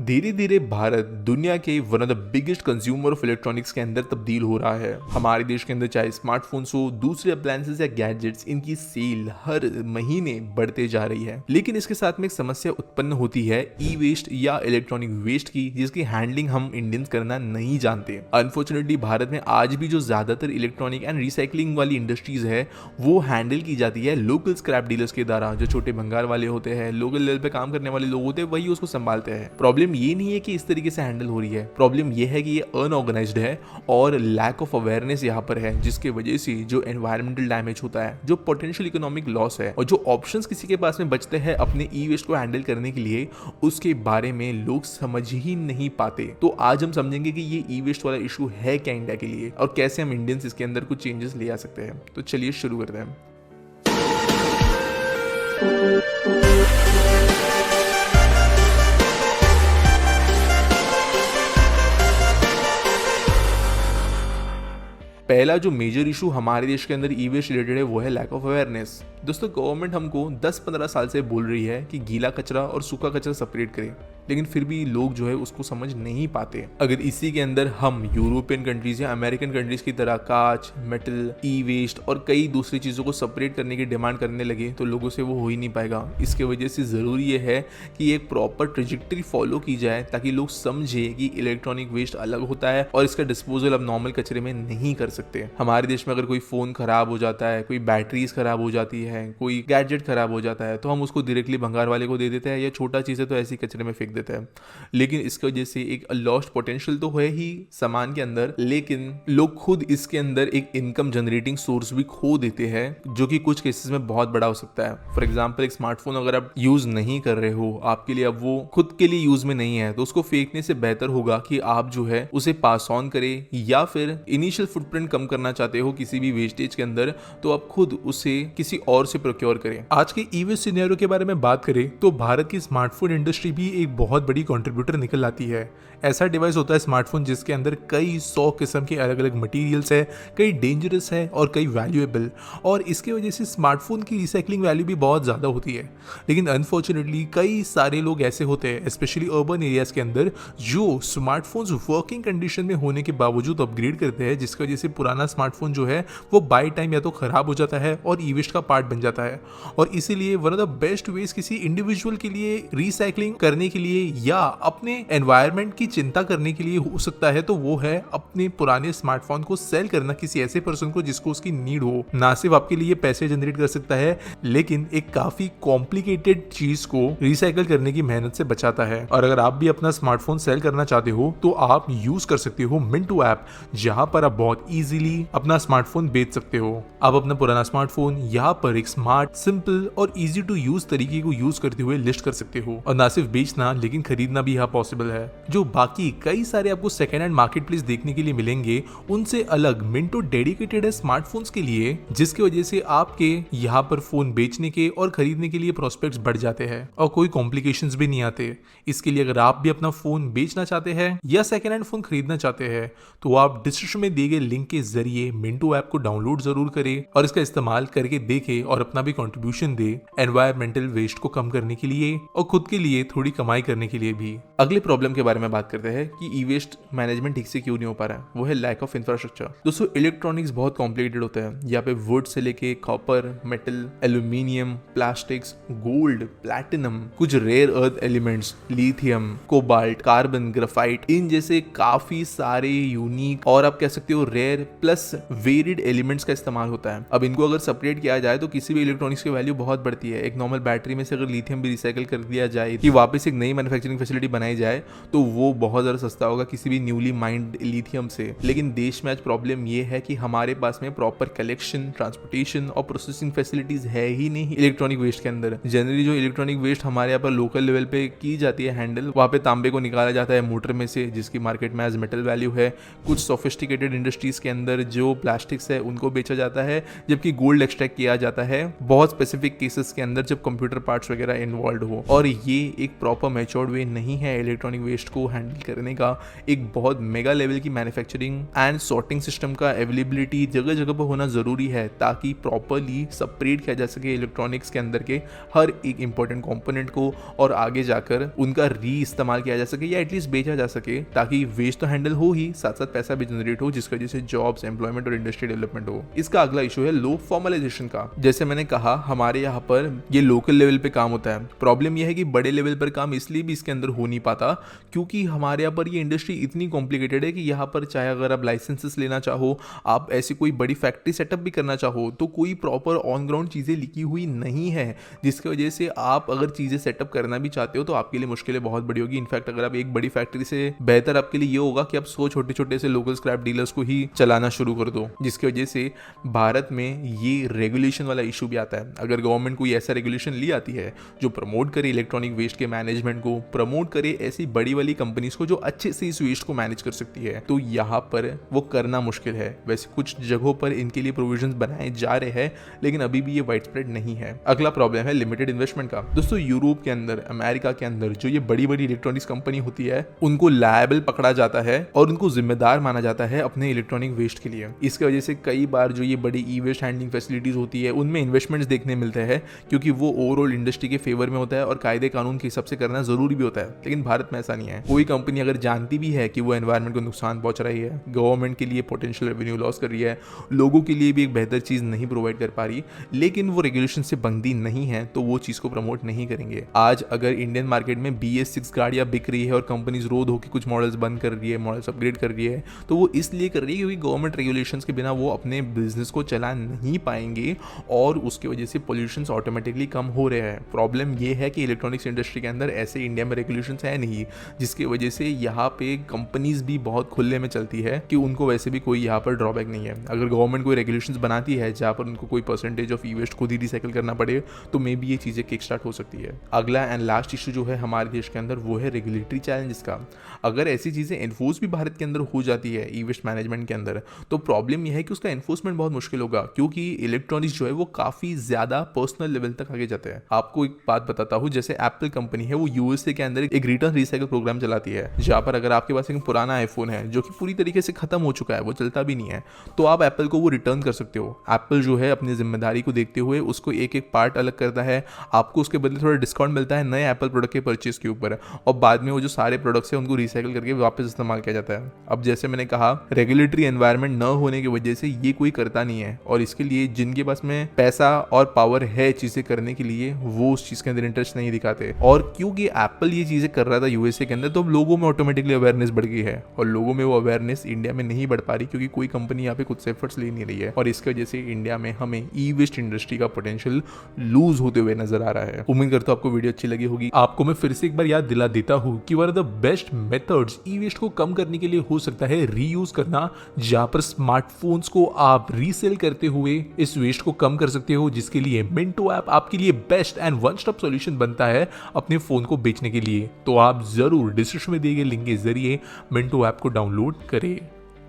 धीरे धीरे भारत दुनिया के one of the biggest consumer of electronics के अंदर तब्दील हो रहा है। हमारे देश के अंदर चाहे स्मार्टफोन्स हो, दूसरे अप्लायंसेस या गैजेट्स, इनकी सेल हर महीने बढ़ते जा रही है। लेकिन इसके साथ में एक समस्या उत्पन्न होती है ई वेस्ट या इलेक्ट्रॉनिक वेस्ट की, जिसकी हैंडलिंग हम इंडियंस करना नहीं जानते। अनफॉर्चुनेटली भारत में आज भी जो ज्यादातर इलेक्ट्रॉनिक एंड रिसाइकलिंग वाली इंडस्ट्रीज है वो हैंडल की जाती है लोकल स्क्रैप डीलर्स के द्वारा। जो छोटे भंगार वाले होते हैं, लोकल लेवल पे काम करने वाले लोग होते हैं, वही उसको संभालते हैं। प्रॉब्लम ये नहीं है कि इस तरीके से हैंडल हो रही है, प्रॉब्लम ये है कि ये अनऑर्गेनाइज्ड है और लैक ऑफ अवेयरनेस यहाँ पर है, जिसके वजह से जो एनवायरमेंटल डैमेज होता है, जो पोटेंशियल इकोनॉमिक लॉस है और जो ऑप्शंस किसी के पास में बचते हैं अपने ई वेस्ट को हैंडल करने के लिए, उसके बारे में लोग समझ ही नहीं पाते। तो आज हम समझेंगे कि ये ई वेस्ट वाला इशू है क्या इंडिया के लिए और कैसे हम इंडियंस इसके अंदर कुछ चेंजेस ले आ सकते हैं। तो चलिए शुरू करते हैं। पहला जो मेजर इशू हमारे देश के अंदर ई वेस्ट रिलेटेड है वो है लैक ऑफ अवेयरनेस। दोस्तों, गवर्नमेंट हमको 10-15 साल से बोल रही है कि गीला कचरा और सूखा कचरा सेपरेट करें, लेकिन फिर भी लोग जो है उसको समझ नहीं पाते। अगर इसी के अंदर हम यूरोपियन कंट्रीज या अमेरिकन कंट्रीज की तरह कांच, मेटल, ई वेस्ट और कई दूसरी चीज़ों को सेपरेट करने की डिमांड करने लगे तो लोगों से वो हो ही नहीं पाएगा। इसके वजह से ज़रूरी ये है कि एक प्रॉपर ट्रेजेक्टरी फॉलो की जाए ताकि लोग समझे कि इलेक्ट्रॉनिक वेस्ट अलग होता है और इसका डिस्पोजल अब नॉर्मल कचरे में नहीं कर सकते। हमारे देश में अगर कोई फ़ोन खराब हो जाता है, कोई बैटरीज खराब हो जाती है, कोई गैजेट खराब हो जाता है तो हम उसको डायरेक्टली भंगार वाले को दे देते हैं, या छोटा चीज़ है तो ऐसी कचरे में फेंक देते हैं। लेकिन इसकी वजह से एक लॉस्ट पोटेंशियल तो है ही सामान के अंदर, लेकिन लोग खुद इसके अंदर एक इनकम जनरेटिंग सोर्स भी खो देते हैं, जो कि कुछ केसेस में बहुत बड़ा हो सकता है। फॉर एग्जांपल, एक स्मार्टफोन अगर आप यूज नहीं कर रहे हो, आपके लिए अब वो खुद के लिए यूज में नहीं है, तो उसको फेंकने से बेहतर होगा कि आप जो है उसे पास ऑन करें, या फिर इनिशियल फुटप्रिंट कम करना चाहते हो किसी भी वेस्टेज के अंदर तो आप खुद उसे किसी और से प्रोक्योर करें। आज के ई वेस्ट सिनेरियो के बारे में बात करें तो भारत की स्मार्टफोन इंडस्ट्री भी एक बहुत बड़ी कंट्रीब्यूटर निकल आती है। ऐसा डिवाइस होता है स्मार्टफोन जिसके अंदर कई 100 किस्म के अलग अलग मटेरियल्स है, कई डेंजरस है और कई वैल्यूएबल, और इसके वजह से स्मार्टफोन की रिसाइकलिंग वैल्यू भी बहुत ज़्यादा होती है। लेकिन अनफॉर्चुनेटली कई सारे लोग ऐसे होते हैं, स्पेशली अर्बन एरियाज के अंदर, जो स्मार्टफोन्स वर्किंग कंडीशन में होने के बावजूद अपग्रेड करते हैं, जिसकी वजह से पुराना स्मार्टफोन जो है वो बाय टाइम या तो खराब हो जाता है और ई वेस्ट का पार्ट बन जाता है। और इसीलिए one of the best veg किसी इंडिविजुअल के लिए रिसाइकलिंग करने के लिए या अपने एनवायरनमेंट की चिंता करने के लिए हो सकता है तो वो है अपने पुराने स्मार्टफोन को सेल करना किसी ऐसे पर्सन को जिसको उसकी नीड हो। ना सिर्फ आपके लिए पैसे जनरेट कर सकता है, लेकिन एक काफी कॉम्प्लिकेटेड चीज को रिसाइकल करने की मेहनत से बचाता है। और अगर आप भी अपना स्मार्टफोन सेल करना चाहते हो तो आप यूज कर सकते हो मिंटू ऐप, जहां पर आप बहुत इजीली अपना स्मार्टफोन बेच सकते हो। आप अपना पुराना स्मार्टफोन यहाँ पर एक स्मार्ट, सिंपल और इजी टू यूज तरीके को यूज करते हुए लिस्ट कर सकते हो। और ना सिर्फ बेचना, लेकिन खरीदना भी यहाँ पॉसिबल है। जो बाकी कई सारे आपको सेकेंड हैंड मार्केट प्लेस देखने के लिए मिलेंगे, उनसे अलग मिंटो डेडिकेटेड है स्मार्टफोन्स के लिए, जिसकी वजह से आपके यहाँ पर फोन बेचने के और खरीदने के लिए प्रोस्पेक्ट्स बढ़ जाते हैं और कोई कॉम्प्लिकेशंस भी नहीं आते। इसके लिए अगर आप भी अपना फोन बेचना चाहते हैं या सेकेंड हैंड फोन खरीदना चाहते हैं तो आप डिस्क्रिप्शन में दिए गए लिंक के जरिए मिंटो ऐप को डाउनलोड जरूर करें और इसका इस्तेमाल करके देखें और अपना भी कंट्रीब्यूशन दे एनवायरमेंटल वेस्ट को कम करने के लिए और खुद के लिए थोड़ी कमाई करने के लिए भी। अगले प्रॉब्लम के बारे में बात करते हैं कि ई वेस्ट मैनेजमेंट ठीक से क्यों नहीं हो पा रहा है, वो है लैक ऑफ इंफ्रास्ट्रक्चर। दोस्तों, इलेक्ट्रॉनिक्स बहुत कॉम्प्लिकेटेड होता है। यहाँ पे वुड से लेके copper, metal, aluminium, plastics, gold, platinum, कुछ rare earth elements, lithium, cobalt, carbon, graphite, इन जैसे काफी सारे यूनिक और आप कह सकते हो रेयर प्लस वेरिड एलिमेंट्स का इस्तेमाल होता है। अब इनको अगर सेपरेट किया जाए तो किसी भी इलेक्ट्रॉनिक्स की वैल्यू बहुत बढ़ती है। एक नॉर्मल बैटरी में से अगर लिथियम भी रिसाइकल कर दिया जाए कि वापस एक नई मैन्युफैक्चरिंग फैसिलिटी बनाई जाए तो वो बहुत ज़्यादा सस्ता होगा किसी भी न्यूली माइंड लिथियम से। लेकिन देश में आज प्रॉब्लम ये है कि हमारे पास में प्रॉपर कलेक्शन, ट्रांसपोर्टेशन और प्रोसेसिंग फैसिलिटीज है ही नहीं इलेक्ट्रॉनिक वेस्ट के अंदर। जनरली जो इलेक्ट्रॉनिक वेस्ट हमारे यहाँ पर लोकल लेवल पे की जाती है हैंडल, वहाँ पे तांबे को निकाला जाता है मोटर में से, जिसकी मार्केट में एज मेटल वैल्यू है। कुछ सोफिस्टिकेटेड इंडस्ट्रीज के अंदर जो प्लास्टिक्स है उनको बेचा जाता है, जबकि गोल्ड एक्सट्रैक्ट किया जाता है बहुत स्पेसिफिक केसेस के अंदर जब कंप्यूटर पार्ट्स वगैरह इन्वॉल्व हो। और ये एक प्रॉपर मैच्योर्ड वे नहीं है इलेक्ट्रॉनिक वेस्ट को हैंडल करने का। एक बहुत मेगा लेवल की मैन्युफैक्चरिंग एंड सॉर्टिंग सिस्टम का अवेलेबिलिटी जगह जगह पर होना ज़रूरी है ताकि प्रॉपरली सेपरेट किया जा सके इलेक्ट्रॉनिक्स के अंदर के हर एक इंपॉर्टेंट कंपोनेंट को और आगे जाकर उनका री इस्तेमाल किया जा सके या एटलीस्ट बेचा जा सके, ताकि वेस्ट तो हैंडल हो ही, साथ साथ पैसा भी जनरेट हो, जिसकी वजह से जॉब्स, एम्प्लॉयमेंट और इंडस्ट्री डेवलपमेंट हो। इसका अगला इशू है लो फॉर्मलाइजेशन का। जैसे मैंने कहा, हमारे यहाँ पर ये लोकल लेवल पे काम होता है। प्रॉब्लम यह है कि बड़े लेवल पर काम इसलिए भी इसके अंदर हो नहीं पाता क्योंकि हमारे यहाँ पर ये इंडस्ट्री इतनी कॉम्प्लिकेटेड है कि यहाँ पर चाहे अगर आप लाइसेंसेस लेना चाहो, आप ऐसी कोई बड़ी फैक्ट्री सेटअप भी करना चाहो, तो कोई प्रॉपर ऑन ग्राउंड चीज़ें लिखी हुई नहीं है, जिसकी वजह से आप अगर चीज़ें सेटअप करना भी चाहते हो तो आपके लिए मुश्किलें बहुत बड़ी होगी। इनफैक्ट अगर आप एक बड़ी फैक्ट्री से बेहतर आपके लिए ये होगा कि आप 100 छोटे छोटे से लोकल स्क्रैप डीलर्स को ही चलाना शुरू कर दो, जिसकी वजह से भारत में ये रेगुलेशन वाला इशू भी आता है। अगर गवर्नमेंट कोई ऐसा रेगुलेशन ली आती है जो प्रमोट करे इलेक्ट्रॉनिक वेस्ट के मैनेजमेंट को, प्रमोट करे ऐसी बड़ी वाली कंपनीज को जो अच्छे से इस वेस्ट को मैनेज कर सकती है, तो यहाँ पर वो करना मुश्किल है। वैसे कुछ जगहों पर इनके लिए प्रोविजंस बनाए जा रहे हैं, लेकिन अभी भी ये वाइड स्प्रेड नहीं है। अगला प्रॉब्लम है लिमिटेड इन्वेस्टमेंट का। दोस्तों, यूरोप के अंदर, अमेरिका के अंदर जो ये बड़ी बड़ी इलेक्ट्रॉनिक्स कंपनी होती है, उनको लायबल पकड़ा जाता है और उनको जिम्मेदार माना जाता है अपने इलेक्ट्रॉनिक वेस्ट के लिए। इसकी वजह से कई बार जो ये बड़ी ई वेस्ट हैंडलिंग फैसिलिटीज होती है उनमें इन्वेस्टमेंट्स देखने मिलते हैं, क्योंकि वो ओवरऑल इंडस्ट्री के फेवर में होता है और कायदे कानून के हिसाब से करना जरूरी भी होता है। लेकिन भारत में ऐसा नहीं है। कोई कंपनी अगर जानती भी है कि वो एनवायरनमेंट को नुकसान पहुंच रही है, गवर्नमेंट के लिए पोटेंशियल रेवेन्यू लॉस कर रही है, लोगों के लिए भी एक बेहतर चीज नहीं प्रोवाइड कर पा रही, लेकिन वो रेगुलेशन से बंदी नहीं है, तो वो चीज को प्रमोट नहीं करेंगे। आज अगर इंडियन मार्केट में BS6 गाड़ियां बिक रही है और कंपनीज रोड होकर कुछ मॉडल्स बंद कर रही है, मॉडल्स अपग्रेड कर रही है, तो वो इसलिए कर रही है क्योंकि गवर्नमेंट रेगुलेशंस के बिना वो अपने बिजनेस को चला नहीं पाएंगे और उसकी वजह से पोल्यूशन ऑटोमेटिकली कम हो रहे हैं। प्रॉब्लम ये है कि इलेक्ट्रॉनिक्स इंडस्ट्री के अंदर ऐसे इंडिया में रेगुलेशंस है नहीं, जिसकी वजह से यहाँ पे कंपनीज भी बहुत खुले में चलती है कि उनको वैसे भी कोई यहाँ पर ड्रॉबैक नहीं है। अगर गवर्नमेंट कोई रेगुलेशंस बनाती है जहाँ पर उनको कोई परसेंटेज ऑफ ई वेस्ट खुद ही रिसाइकिल करना पड़े, तो मे बी ये चीज़ें किक स्टार्ट हो सकती है। अगला एंड लास्ट इशू जो है हमारे देश के अंदर, वो है रेगुलेटरी चैलेंजेस का। अगर ऐसी चीज़ें एनफोर्स भी भारत के अंदर हो जाती है ई वेस्ट मैनेजमेंट के अंदर, तो प्रॉब्लम यह है कि उसका एनफोर्समेंट बहुत मुश्किल होगा, क्योंकि इलेक्ट्रॉनिक्स जो है वो काफ़ी ज़्यादा पर्सनल लेवल तक आगे जाते हैं। आपको एक बात बताता हूँ, जैसे एप्पल कंपनी है, वो यूएसए के अंदर एक रिटर्न रिसाइकिल प्रोग्राम चलाती है, जहाँ पर अगर आपके पास एक पुराना आईफोन है जो कि पूरी तरीके से खत्म हो चुका है, वो चलता भी नहीं है, तो आप एप्पल को वो रिटर्न कर सकते हो। एप्पल जो है अपनी जिम्मेदारी को देखते हुए उसको एक एक पार्ट अलग करता है, आपको उसके बदले थोड़ा डिस्काउंट मिलता है नए एप्पल प्रोडक्ट के परचेज के ऊपर, और बाद में वो जो सारे प्रोडक्ट्स हैं उनको रिसाइकिल करके वापस इस्तेमाल किया जाता है। अब जैसे मैंने कहा, रेगुलेटरी एनवायरनमेंट न होने की वजह से ये कोई करता नहीं है, और इसके लिए जिनके पास में पैसा और पावर है चीजें करने के लिए, वो उस चीज के अंदर इंटरेस्ट नहीं दिखाते। और क्योंकि एप्पल ये चीजें कर रहा था यूएसए के अंदर, तो अब लोगों में ऑटोमेटिकली अवेयरनेस बढ़ गई है, और लोगों में वो अवेयरनेस इंडिया में नहीं बढ़ पा रही क्योंकि कोई कंपनी यहाँ पे खुद से एफर्ट्स ले नहीं रही है, और इसकी वजह से इंडिया में हमें ई वेस्ट इंडस्ट्री का पोटेंशियल लूज होते हुए नजर आ रहा है। उम्मीद करता हूं आपको वीडियो अच्छी लगी होगी। आपको मैं फिर से एक बार याद दिला देता हूं कि one of the best methods e waste को कम करने के लिए हो सकता है रीयूज करना, जहां पर स्मार्टफोन्स को आप रीसेल करते हुए इस वेस्ट को कम कर सकते हो, जिसके लिए मिंटो ऐप आपके लिए best and one stop solution बनता है अपने फोन को बेचने के लिए। तो आप जरूर डिस्क्रिप्शन में दिए गए लिंक के जरिए मिंटो ऐप को डाउनलोड करें।